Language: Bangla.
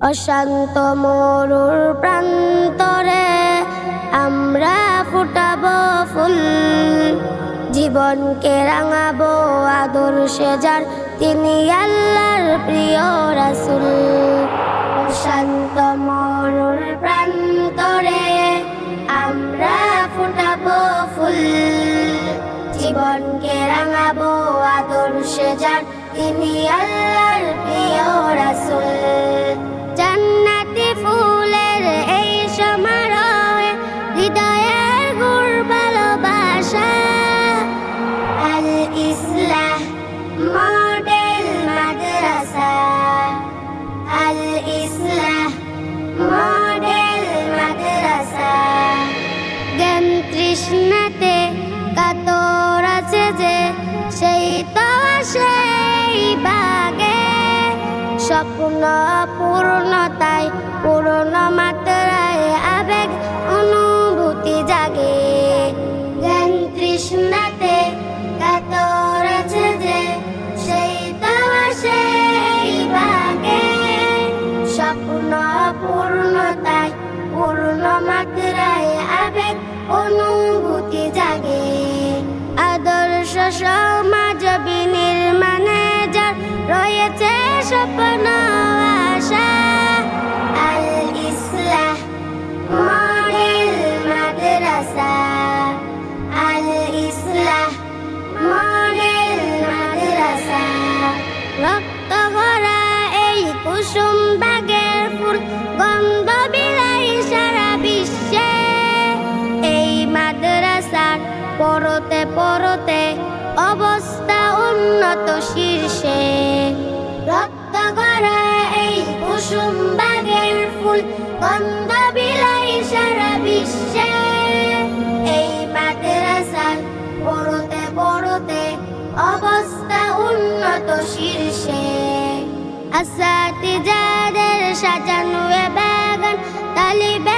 অশান্ত মরুর প্রান্তরে আমরা ফুটাবো ফুল, জীবনকে রাঙাবো আদর্শে যার, তিনি আল্লাহর প্রিয় রাসূল। অশান্ত মরুর প্রান্তরে আমরা ফুটাবো ফুল, জীবনকে রাঙাবো আদর্শে যার, তিনি আল্লাহর প্রিয় রাসূল। জান্নাতি ফুলের এই সমারোহে হৃদয়ের গুড় ভালোবাসা, আল ইসলাহ মডেল মাদ্রাসা, আল ইসলাহ মডেল মাদ্রাসা। জ্ঞান তৃষ্ণাতে কাতর আছে যে, সেই তো সেই বাগে, স্বপ্ন পূর্ণতায় পূর্ণ মাত্রায় আবেগ অনুভূতি জাগে। জ্ঞান তৃষ্ণাতে কাতর আছে যে, সেই তো সেই বাগে, স্বপ্ন পূর্ণতায় পূর্ণ মাত্রায় আবেগ অনুভূতি জাগে। আদর্শ সমাজ বিনির্মাণে যার রয়েছে স্বপ্ন আশা, আল ইসলাহ মডেল মাদ্রাসা, আল ইসলাহ মডেল মাদ্রাসা। রক্ত ভরা এই কুসুম বাগের ফুল গন্ধ বিলাই সারা বিশ্বে, এই মাদ্রাসার পড়তে পড়তে অবস্থা উন্নত শীর্ষে। রক্ত ভরা এই কুসুম বাগের ফুল গন্ধ বিলাই সারা বিশ্বে, এই মাদ্রাসার পড়তে পড়তে অবস্থা উন্নত শীর্ষে। আসাতিজাদের সাজানো এ বাগান, তালিবে